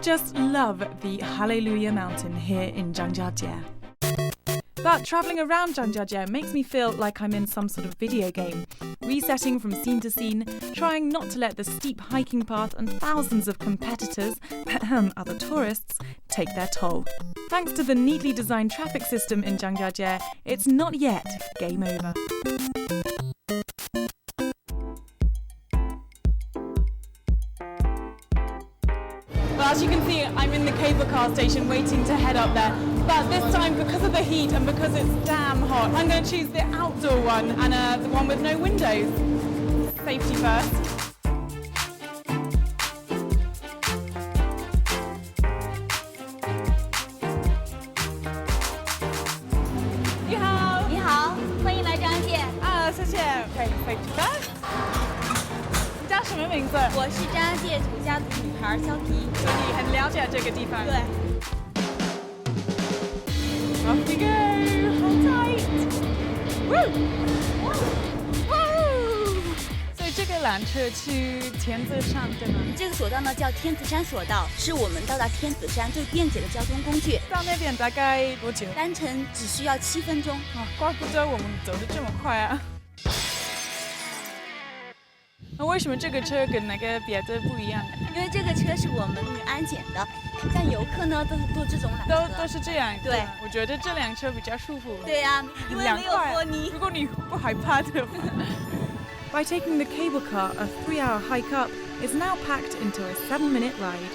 just love the Hallelujah Mountain here in Zhangjiajie. But travelling around Zhangjiajie makes me feel like I'm in some sort of video game, resetting from scene to scene, trying not to let the steep hiking path and thousands of competitors, other tourists, take their toll. Thanks to the neatly designed traffic system in Zhangjiajie, it's not yet game over. Well, as you can see, I'm in the cable car station waiting to head up there. But this time, because of the heat and because it's damn hot, I'm going to choose the outdoor one and the one with no windows. Safety first. 你好，你好，欢迎来张姐。谢谢。Okay, safety first. 你叫什么名字？我是张姐土家族女孩肖皮。所以你很了解这个地方。对。Off we go. Hold tight. Woo! Woo! 所以这个缆车去天子山对吗？这个索道呢叫天子山索道，是我们到达天子山最便捷的交通工具。到那边大概多久？单程只需要7分钟。怪不得我们走得这么快啊！那为什么这个车跟那个别的不一样？因为这个车是我们安检的，像游客呢都是坐这种缆车，都是这样。对，我觉得这辆车比较舒服。对呀，因为没有玻璃。如果你不害怕的话。By taking the cable car, a 3-hour hike up is now packed into a 7-minute ride.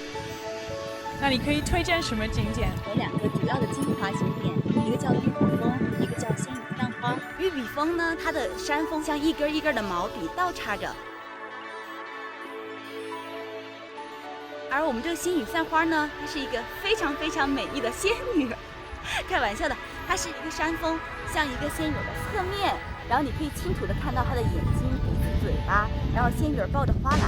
那你可以推荐什么景点？有2个主要的精华景点，一个叫玉笔峰，一个叫仙羽散花。玉笔峰呢，它的山峰像一根一根的毛笔倒插着。而我们这个仙羽散花呢，它是一个非常非常美丽的仙女，开玩笑的，它是一个山峰，像一个仙女的侧面，然后你可以清楚的看到她的眼睛、鼻子、嘴巴，然后仙女抱着花篮。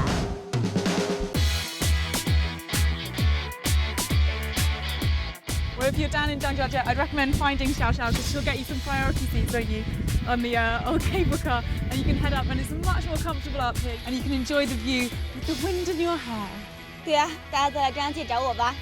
Well, if you're down in Zhangjiajie, I'd recommend finding Xiao Xiao because she'll get you some priority seats, don't you, on the old cable car, and you can head up, and it's much more comfortable up here, and you can enjoy the view with the wind in your hair. 对啊，大家都来张家界找我吧。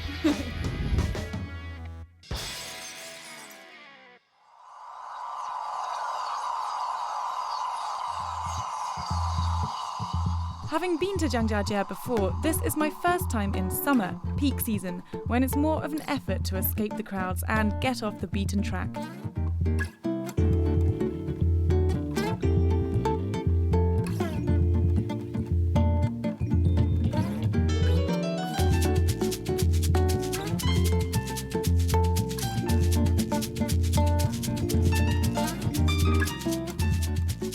Having been to Zhangjiajie before, this is my first time in summer, peak season, when it's more of an effort to escape the crowds and get off the beaten track.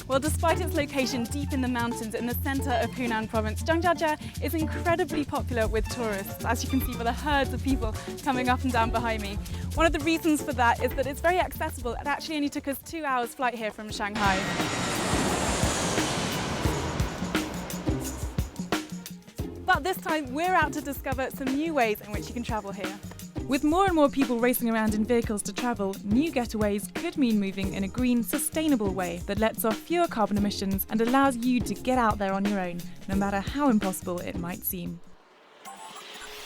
Well, despite its location deep in the mountains in the centre of Hunan province, Zhangjiajie is incredibly popular with tourists, as you can see by the herds of people coming up and down behind me. One of the reasons for that is that it's very accessible. It actually only took us 2 hours flight here from Shanghai. But this time, we're out to discover some new ways in which you can travel here. With more and more people racing around in vehicles to travel, new getaways could mean moving in a green, sustainable way that lets off fewer carbon emissions and allows you to get out there on your own, no matter how impossible it might seem.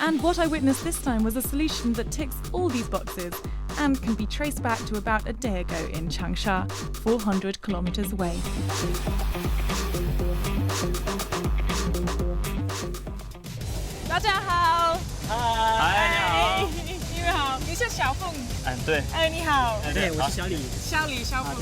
And what I witnessed this time was a solution that ticks all these boxes and can be traced back to about a day ago in Changsha, 400 kilometers away. 大家好。嗨，你好。你好，你是小凤。对。你好。对，我是小李。小凤。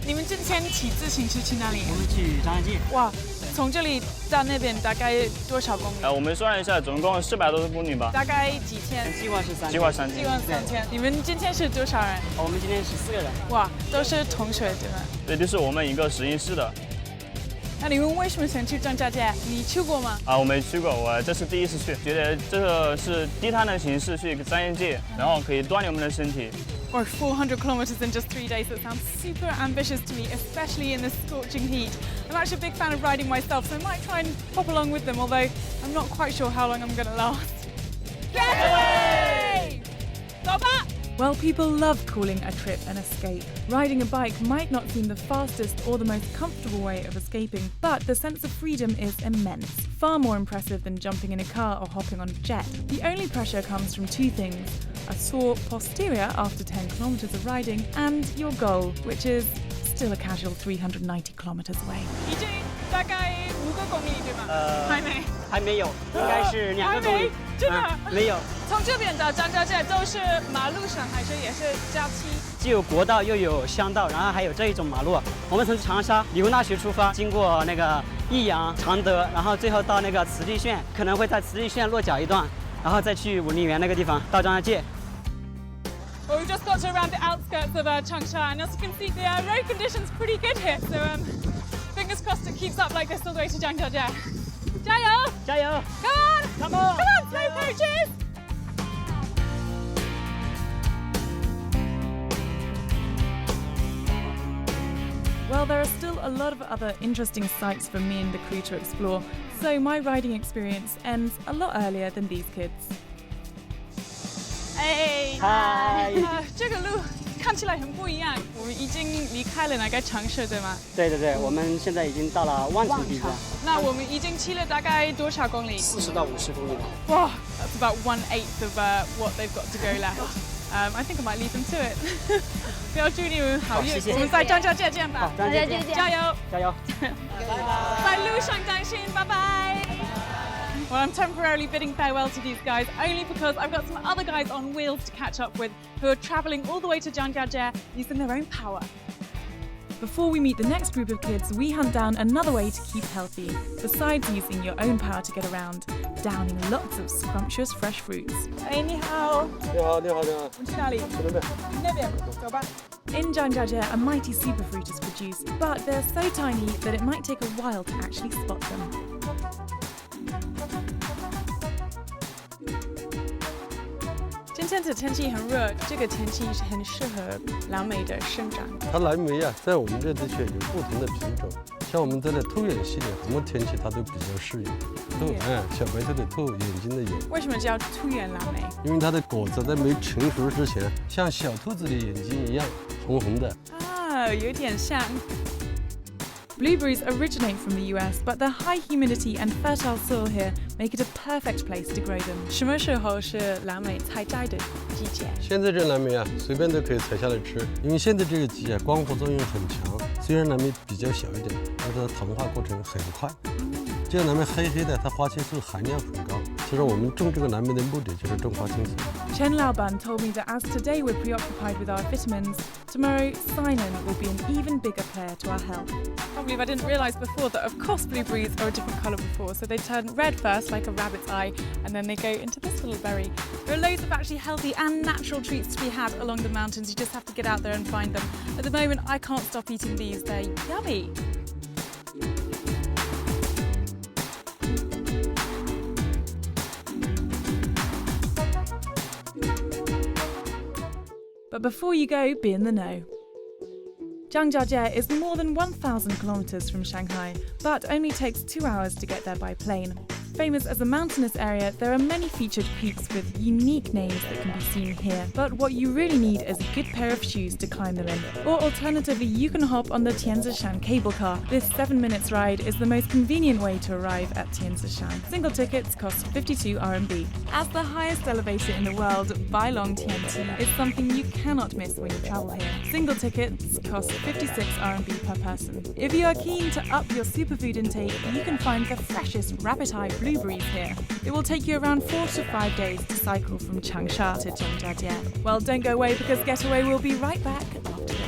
你们今天骑自行车去哪里？我们去张家界。哇，从这里到那边大概多少公里？我们算了一下，总共400多公里吧。大概几天？计划是3天。计划3天。你们今天是多少人？我们今天14个人。哇，都是同学对吗？对，这是我们一个实验室的。那你们为什么想去张家界？你去过吗？我没去过，我这是第一次去，觉得这个是低碳的形式去张家界，然后可以锻炼我们的身体。Or 400 kilometers in just 3 days, that sounds super ambitious to me, especially in this scorching heat. I'm actually a big fan of riding myself, so I might try and pop along with them, although I'm not quite sure how long I'm going to last. Getaway! 走吧！ Well, people love calling a trip an escape. Riding a bike might not seem the fastest or the most comfortable way of escaping, but the sense of freedom is immense. Far more impressive than jumping in a car or hopping on a jet. The only pressure comes from two things: a sore posterior after 10 kilometers of riding, and your goal, which is still a casual 390 kilometers away. 已经大概5个公里对吗？还没有，应该是2个公里。真的？没有。从这边到张家界都是马路上，还是也是假期？既有国道又有乡道，然后还有这一种马路。我们从长沙理工大学出发，经过那个益阳、常德，然后最后到那个慈利县，可能会在慈利县落脚一段，然后再去武陵源那个地方到张家界。 Well, we've just got to around the outskirts of Changsha, and as you can see, the road conditions pretty good here. So fingers crossed it keeps up like this all the way to Zhangjiajie. 加油! 加油 Come on! Come on! Come on, slow coaches! Well, there are still a lot of other interesting sights for me and the crew to explore, so my riding experience ends a lot earlier than these kids. 哎，嗨这个路看起来很不一样。我们已经离开了那个城市，对吗？对对对，我们现在已经到了万城地段。那我们已经骑了大概多少公里？40到50公里。哇 ，That's about 1/8 of what they've got to go left. I think I might lead them to it. 不要祝你们好运，我们在张家界见吧。好，张家界见，加油！加油！在路上当心，拜拜。Well, I'm temporarily bidding farewell to these guys only because I've got some other guys on wheels to catch up with who are travelling all the way to Zhangjiajie using their own power. Before we meet the next group of kids, we hunt down another way to keep healthy, besides using your own power to get around, downing lots of scrumptious fresh fruits. 哎，你好。你好，你好，你好。我们去哪里？那边，走吧。 In Zhangjiajie, a mighty superfruit is produced, but they're so tiny that it might take a while to actually spot them. 今天的天气很热，这个天气是很适合蓝莓的生长。它蓝莓啊，在我们这地区有不同的品种，像我们这类兔眼系列，什么天气它都比较适应。兔，小白兔的兔，眼睛的眼。为什么叫兔眼蓝莓？因为它的果子在没成熟之前，像小兔子的眼睛一样红红的。啊，有点像。 Blueberries originate from the US, but the high humidity and fertile soil here make it a perfect place to grow them. 什么时候是蓝莓采摘的季节？现在这蓝莓啊，随便都可以采下来吃，因为现在这个季啊，光合作用很强。虽然蓝莓比较小一点，但是它糖化过程很快。这个蓝莓黑黑的，它花青素含量很高。其实我们种这个蓝莓的目的就是种花青素。 Chen Laoban told me that as today we're preoccupied with our vitamins, tomorrow cyanin will be an even bigger player to our health. I can't believe I didn't realise before that of course blueberries are a different colour before. So they turn red first like a rabbit's eye and then they go into this little berry. There are loads of actually healthy and natural treats to be had along the mountains. You just have to get out there and find them. At the moment I can't stop eating these, they're yummy. But before you go, be in the know. Zhangjiajie is more than 1,000 kilometers from Shanghai, but only takes 2 hours to get there by plane. Famous as a mountainous area, there are many featured peaks with unique names that can be seen here. But what you really need is a good pair of shoes to climb them in. Or alternatively, you can hop on the Tianzishan cable car. This 7 minutes ride is the most convenient way to arrive at Tianzishan. Single tickets cost 52 RMB. As the highest elevator in the world, Bailong Tianti is something you cannot miss when you travel here. Single tickets cost 56 RMB per person. If you are keen to up your superfood intake, you can find the freshest rabbit-eye blueberries here. It will take you around 4 to 5 days to cycle from Changsha to Zhangjiajie. Well, don't go away because Getaway will be right back after this.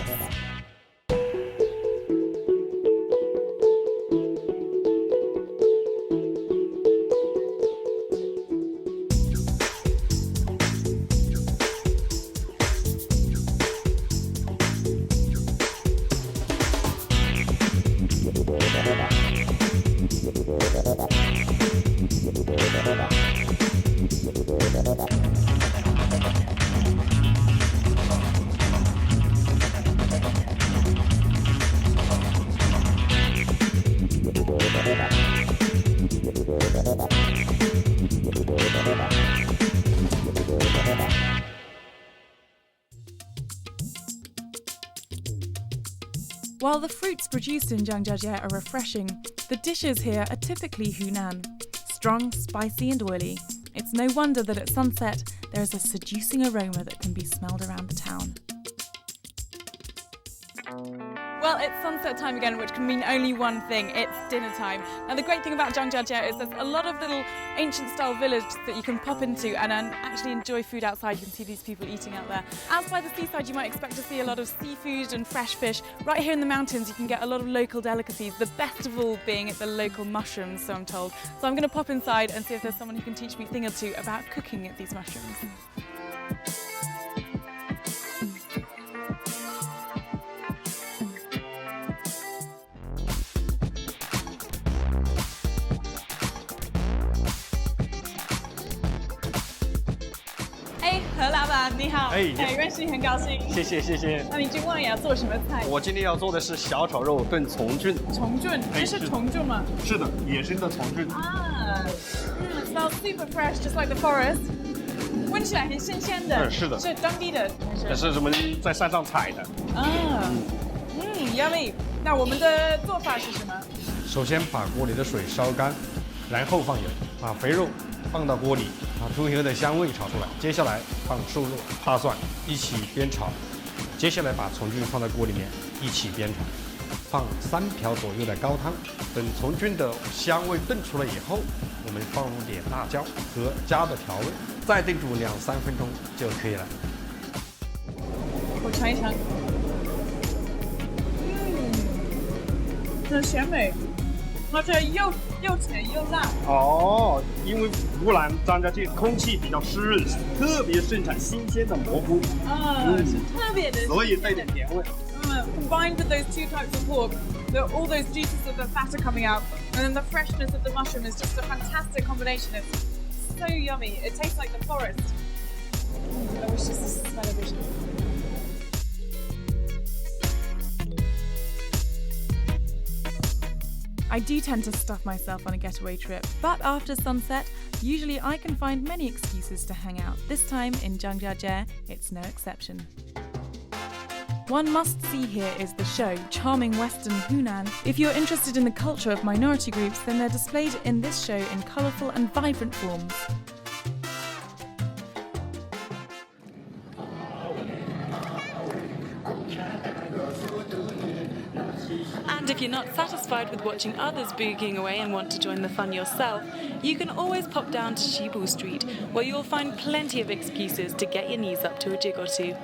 While the fruits produced in Zhangjiajie are refreshing, the dishes here are typically Hunan. Strong, spicy and oily. It's no wonder that at sunset there is a seducing aroma that can be smelled around the town. Well, it's sunset time again, which can mean only one thing, it's dinner time. Now the great thing about Zhangjiajie is there's a lot of little ancient style villages that you can pop into and actually enjoy food outside. You can see these people eating out there. As by the seaside, you might expect to see a lot of seafood and fresh fish. Right here in the mountains, you can get a lot of local delicacies, the best of all being the local mushrooms, so I'm told. So I'm going to pop inside and see if there's someone who can teach me a thing or two about cooking these mushrooms.何老板你好，认识你很高兴。谢谢谢谢。那你今晚也要做什么菜？我今天要做的是小炒肉炖虫菌。虫菌，这是虫菌吗？是的，野生的虫菌。啊，it smells super fresh, just like the forest. 闻起来很新鲜的。是的。是当地的。是我们在山上采的。yummy。那我们的做法是什么？首先把锅里的水烧干，然后放油，把肥肉放到锅里，把猪油的香味炒出来。接下来放瘦肉、大蒜一起煸炒。接下来把虫菌放在锅里面一起煸炒，放3瓢左右的高汤。等虫菌的香味炖出来以后，我们放入点辣椒和加的调味，再炖煮2-3分钟就可以了。我尝一尝。很鲜美，而且又甜又辣。哦，因为湖南张家界空气比较湿润，特别盛产新鲜的蘑菇。是特别的，所以带点甜味。Combined with those two types of pork, all those juices of the fat are coming out, and then the freshness of the mushroom is just a fantastic combination. It's so yummy. It tastes like the forest. I wish this was television. I do tend to stuff myself on a getaway trip, but after sunset, usually I can find many excuses to hang out. This time in Zhangjiajie, it's no exception. One must-see here is the show, Charming Western Hunan. If you're interested in the culture of minority groups, then they're displayed in this show in colourful and vibrant forms. And if you're not satisfied with watching others boogieing away and want to join the fun yourself, you can always pop down to Shibu Street, where you'll find plenty of excuses to get your knees up to a jig or two.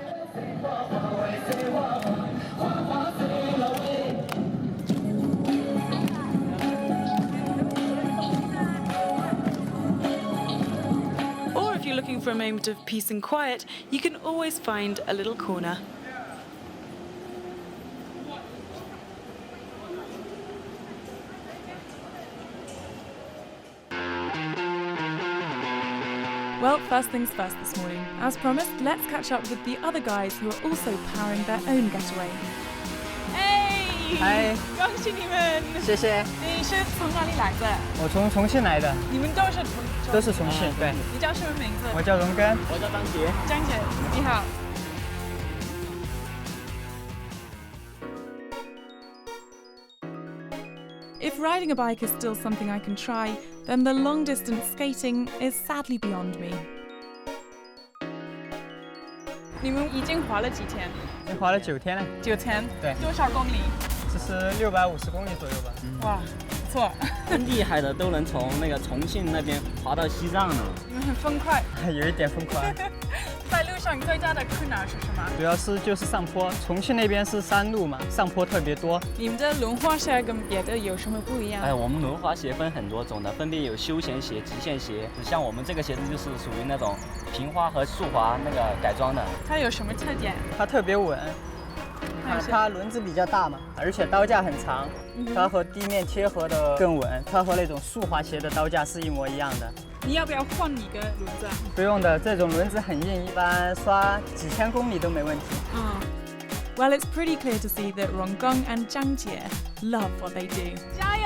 Or if you're looking for a moment of peace and quiet, you can always find a little corner. Well, first things first this morning. As promised, let's catch up with the other guys who are also powering their own getaway. Hey! 嗨，恭喜你们！谢谢。你是从哪里来的？我从重庆来的，你们都是重庆，对。你叫什么名字？我叫荣根。我叫张杰。张姐，你好。If riding a bike is still something I can try, then the long-distance skating is sadly beyond me. 你们已经滑了几天？已经滑了9天了。9天。对。多少公里？这是650公里左右吧。哇，不错。很厉害的都能从那个重庆那边滑到西藏了。你们很疯快。有一点疯狂。在路上最大的困难是什么？主要是就是上坡，重庆那边是山路嘛，上坡特别多。你们的轮滑鞋跟别的有什么不一样？我们轮滑鞋分很多种的，分别有休闲鞋、极限鞋。像我们这个鞋子就是属于那种平滑和速滑那个改装的。它有什么特点？它特别稳。它轮子比较大嘛，而且刀架很长，它和地面贴合的更稳。它和那种速滑鞋的刀架是一模一样的。你要不要换一个轮子？不用的，这种轮子很硬，一般刷几千公里都没问题。Well, it's pretty clear to see that Ronggong and Zhangjiajie love what they do. 加油!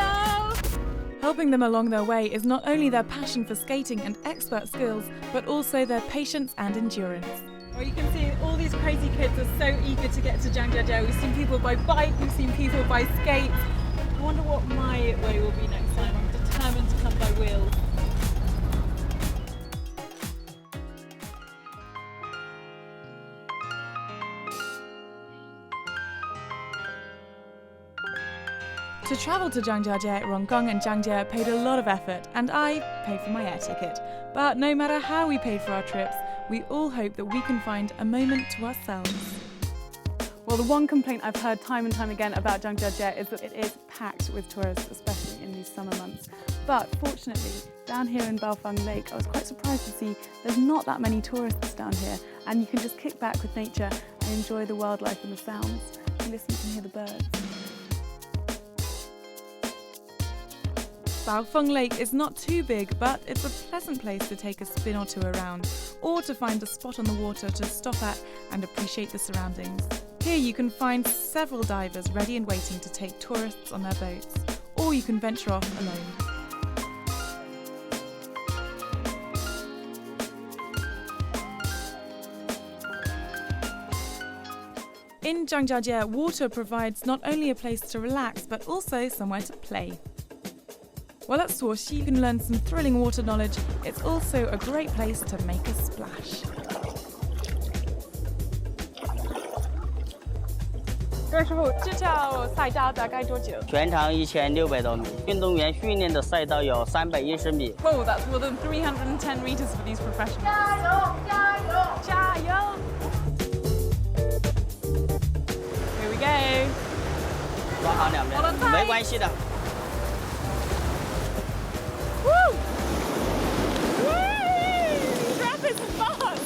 Helping them along their way is not only their passion for skating and expert skills, but also their patience and endurance. Well, you can see all these crazy kids are so eager to get to Zhangjiajie. We've seen people by bike, we've seen people by skates. I wonder what my way will be next time. I'm determined to come by wheels. To travel to Zhangjiajie, Ronggang and Zhangjie paid a lot of effort, and I paid for my air ticket. But no matter how we paid for our trips, we all hope that we can find a moment to ourselves. Well, the one complaint I've heard time and time again about Zhangjiajie is that it is packed with tourists, especially in these summer months. But fortunately, down here in Baofeng Lake, I was quite surprised to see there's not that many tourists down here, and you can just kick back with nature and enjoy the wildlife and the sounds. If you listen, you can hear the birds. Baofeng Lake is not too big, but it's a pleasant place to take a spin or two around, or to find a spot on the water to stop at and appreciate the surroundings. Here you can find several divers ready and waiting to take tourists on their boats, or you can venture off alone. In Zhangjiajie, water provides not only a place to relax, but also somewhere to play. While at Suoxi you can learn some thrilling water knowledge, it's also a great place to make a splash. 师傅，这条赛道大概多久？全长1600多米，运动员训练的赛道有310米。 Whoa, that's more than 310 meters for these professionals. 加油！加油！加油！ Here we go. 抓好两边，没关系的。 Woo! Whee! These rapids are fast!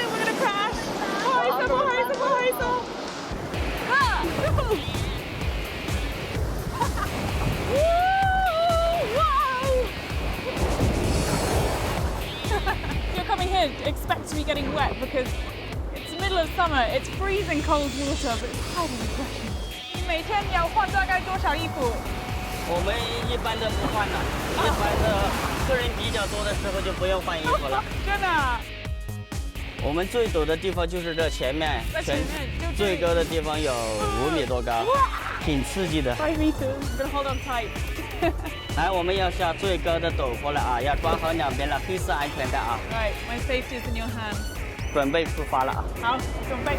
We're gonna crash! Ah! Woo! Wow! If you're coming here, expect to be getting wet because it's the middle of summer, it's freezing cold water, but it's highly refreshing. 你每天要换大概多少衣服？ 我们一般的不换的，一般的客人比较多的时候就不用换衣服了。真的？我们最陡的地方就是这前面，最高的地方有5米多高，挺刺激的。5 meters, gonna hold on tight. 来，我们要下最高的陡坡了啊！要抓好两边了，黑色安全带啊！ Right, my safety is in your hands. 准备出发了啊！好，准备。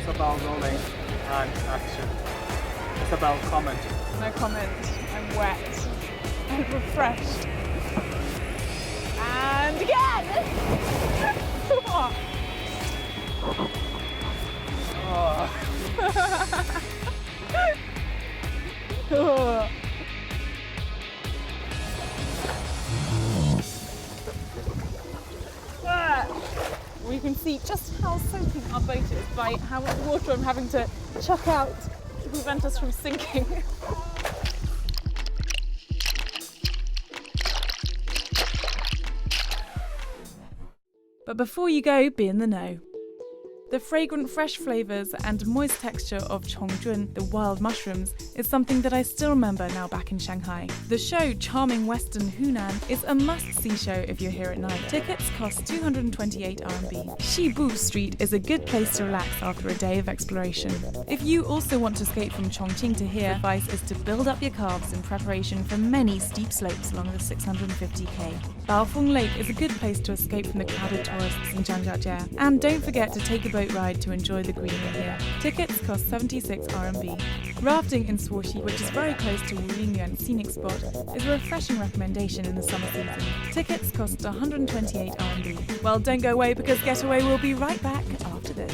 It's about rolling and action. It's about comment. No comment. I'm wet and refreshed. And again! Oh. We can see just how soaking our boat is by how much water I'm having to chuck out to prevent us from sinking. But before you go, be in the know. The fragrant fresh flavours and moist texture of chongjun, the wild mushrooms, is something that I still remember now back in Shanghai. The show Charming Western Hunan is a must-see show if you're here at night. Tickets cost 228 RMB. Shibu Street is a good place to relax after a day of exploration. If you also want to escape from Chongqing to here, advice is to build up your calves in preparation for many steep slopes along the 650k. Baofeng Lake is a good place to escape from the crowded tourists in Zhangjiajie. And don't forget to take a boat ride to enjoy the greenery here. Tickets cost 76 RMB. Rafting in Suoxi, which is very close to Wulingyuan scenic spot, is a refreshing recommendation in the summer season. Tickets cost 128 RMB. Well, don't go away because Getaway will be right back after this.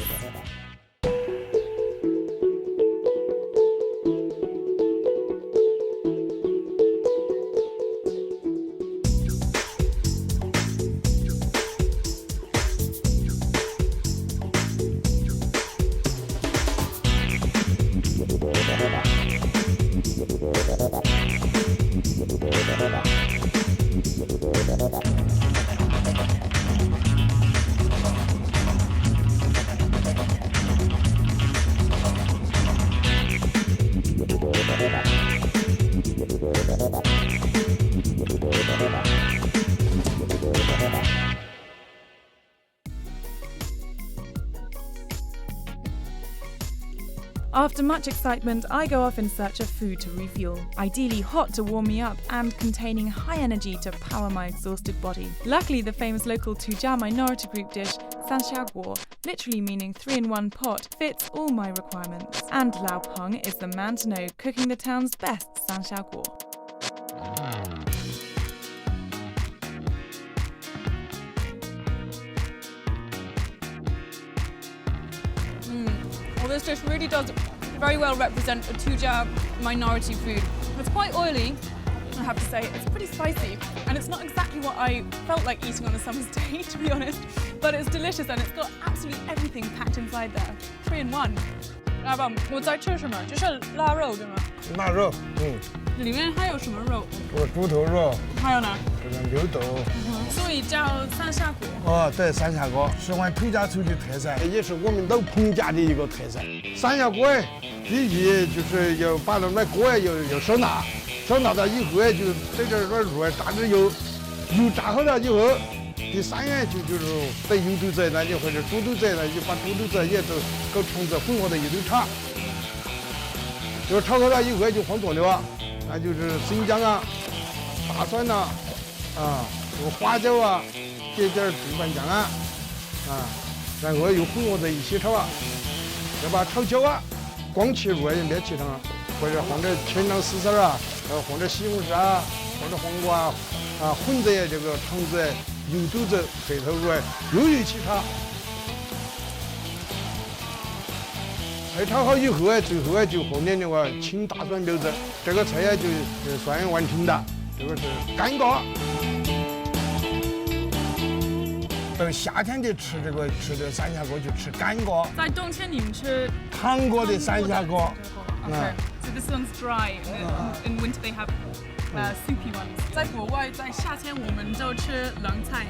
After much excitement, I go off in search of food to refuel, ideally hot to warm me up and containing high energy to power my exhausted body. Luckily, the famous local Tujia minority group dish, Zhangjiajie, literally meaning 3-in-1 pot, fits all my requirements. And Lao Peng is the man to know, cooking the town's best Zhangjiajie. Well, this dish really does very well represent a Tujia minority food. It's quite oily, I have to say. It's pretty spicy, and it's not exactly what I felt like eating on a summer's day, to be honest. But it's delicious, and it's got absolutely everything packed inside there. 3-in-1. 老板，我在吃什么？这是腊肉，对吗？腊肉，里面还有什么肉？有猪头肉，还有呢？这个牛肚。所以叫三下锅。哦，对，三下锅是我们土家族的特产，也是我们老彭家的一个特产。三下锅第一就是要把那锅要收纳，收纳了以后就这点肉炸点油，油炸好了以后。第三样就是在油肚子那就或者猪肚子那就把猪肚子也都跟虫子混合在一起炒，就炒好了以后就放佐料，那就是生姜啊、大蒜呐、这个花椒啊，这点豆瓣酱啊，然后又混合在一起炒啊，再把炒焦啊，光切肉也没切成啊，或者放点青椒丝丝啊，放点西红柿啊，放点黄瓜啊，混在这个肠子。油肚子配头肉又一起炒，菜炒好以后最后就放点那个青大蒜苗子，这个菜就算完成了。这个是干锅。到夏天就吃这个三下锅就吃干锅。在冬天你们吃汤锅的三下锅。Okay. So this one's dry. In winter they have soupy ones. 在国外，在夏天我们就吃冷菜。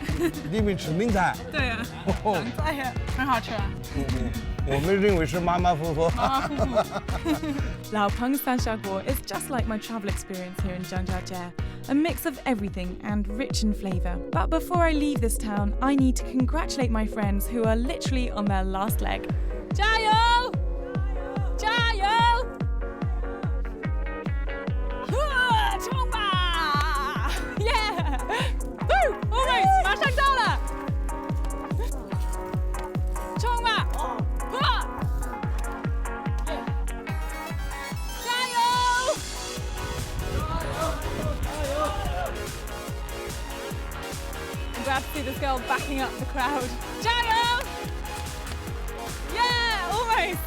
你们吃冷菜？对啊，冷菜呀，很好吃啊。我们认为是马马虎虎。Lao Peng Zhangjiajie is just like my travel experience here in Zhangjiajie, a mix of everything and rich in flavour. But before I leave this town, I need to congratulate my friends who are literally on their last leg. 加油！加油！冲吧 ！Yeah! Woo! Almost! 马上到了！冲吧！加油！I'm glad to see this girl backing up the crowd. 加油 ！Yeah! Almost!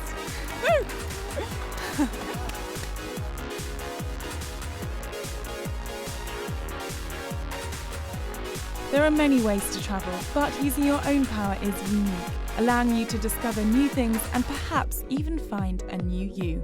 Woo! There are many ways to travel, but using your own power is unique, allowing you to discover new things and perhaps even find a new you.